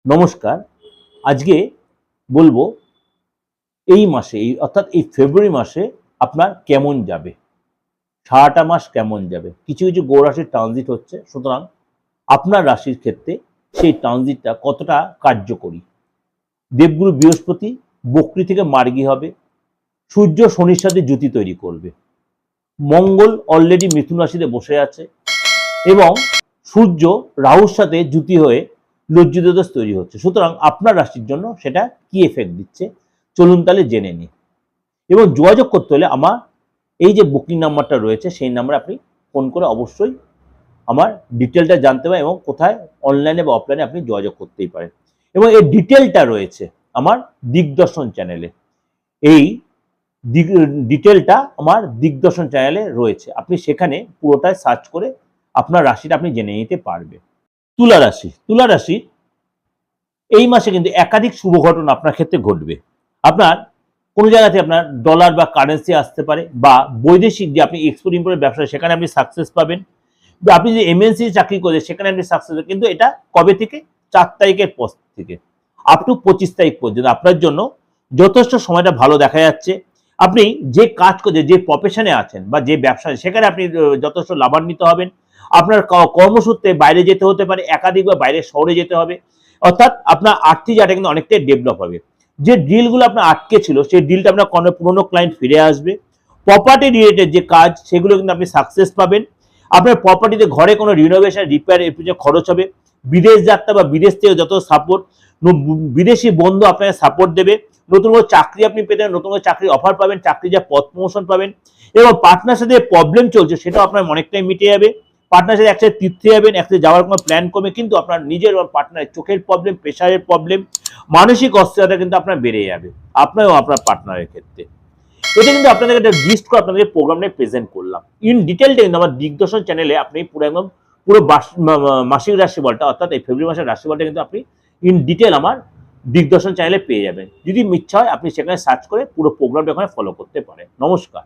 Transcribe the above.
নমস্কার। আজকে বলবো এই মাসে অর্থাৎ এই ফেব্রুয়ারি মাসে আপনার কেমন যাবে, সারাটা মাস কেমন যাবে। কিছু কিছু গ্রহ রাশির ট্রানজিট হচ্ছে, সুতরাং আপনার রাশির ক্ষেত্রে সেই ট্রানজিটটা কতটা কার্যকরী। দেবগুরু বৃহস্পতি বক্রী থেকে মার্গী হবে, সূর্য শনির সাথে জুতি তৈরি করবে, মঙ্গল অলরেডি মিথুন রাশিতে বসে আছে এবং সূর্য রাহুর সাথে জুতি হয়ে লজ্জিত দোষ তৈরি হচ্ছে। সুতরাং আপনার রাশির জন্য সেটা কি এফেক্ট দিচ্ছে চলুন তাহলে জেনে নিই। এবং যোগাযোগ করতে হলে আমার এই যে বুকিং নাম্বারটা রয়েছে সেই নাম্বারে আপনি ফোন করে অবশ্যই আমার ডিটেলটা জানতে পারেন এবং কোথায় অনলাইনে বা অফলাইনে আপনি যোগাযোগ করতেই পারেন। এবং এই ডিটেলটা রয়েছে আমার দিগদর্শন চ্যানেলে। এই ডিটেলটা আমার দিগদর্শন চ্যানেলে রয়েছে, আপনি সেখানে পুরোটাই সার্চ করে আপনার রাশিটা আপনি জেনে নিতে পারবেন। তুলা রাশি, তুলা রাশি এই মাসে কিন্তু একাধিক শুভ ঘটনা আপনার ক্ষেত্রে ঘটবে। আপনার কোনো জায়গাতে আপনার ডলার বা কারেন্সি আসতে পারে, বা বৈদেশিক যে আপনি এক্সপোর্ট ইম্পোর্টের ব্যবসা সেখানে আপনি সাকসেস পাবেন, বা আপনি যে এমএনসি চাকরি করেন সেখানে আপনি সাকসেস পাবেন। কিন্তু এটা কবে থেকে? 4 তারিখের পর থেকে আপ টু 25 তারিখ পর্যন্ত আপনার জন্য যথেষ্ট সময়টা ভালো দেখা যাচ্ছে। আপনি যে কাজ করছেন, যে প্রফেশনে আছেন বা যে ব্যবসায়, সেখানে আপনি যথেষ্ট লাভান্বিত হবেন। আপনার কর্মসূত্রে বাইরে যেতে হতে পারে, একাধিকবার বাইরের শহরে যেতে হবে, অর্থাৎ আপনার আর্থিক জায়গাটা কিন্তু অনেকটাই ডেভেলপ হবে। যে ডিলগুলো আপনার আটকে ছিল সেই ডিলটা আপনার কোনো পুরোনো ক্লায়েন্ট ফিরে আসবে। প্রপার্টি রিলেটেড যে কাজ সেগুলো কিন্তু আপনি সাকসেস পাবেন। আপনার প্রপার্টিতে ঘরে কোনো রিনোভেশন রিপেয়ার এর পিছনে খরচ হবে। বিদেশ যাত্রা বা বিদেশ থেকে যত সাপোর্ট, বিদেশি বন্ধু আপনাকে সাপোর্ট দেবে। নতুন কোনো চাকরি আপনি পেতে, নতুন কোনো চাকরির অফার পাবেন, চাকরি যা পদ প্রমোশন পাবেন। এবং পার্টনার সাথে প্রবলেম চলছে সেটাও আপনার অনেকটাই মিটে যাবে। পার্টনার সাথে একসাথে তীর্থে যাবেন, একসাথে যাওয়ার কোনো প্ল্যান করবে, কিন্তু আপনার নিজের পার্টনারের চোখের প্রবলেম, প্রেশারের প্রবলেম, মানসিক অস্থিরতা কিন্তু আপনার বেড়ে যাবে, আপনার এবং আপনার পার্টনারের ক্ষেত্রে। এটা কিন্তু আপনাদের একটা লিস্ট করে আপনাদের প্রোগ্রামে প্রেজেন্ট করলাম। ইন ডিটেলটা কিন্তু আমার দিগদর্শন চ্যানেলে আপনি পুরো একদম পুরো মাসিক রাশিফলটা, অর্থাৎ এই ফেব্রুয়ারি মাসের রাশিফলটা কিন্তু আপনি ইন ডিটেল আমার দিগদর্শন চ্যানেলে পেয়ে যাবেন। যদি ইচ্ছা হয় আপনি সেখানে সার্চ করে পুরো প্রোগ্রামটা ওখানে ফলো করতে পারেন। নমস্কার।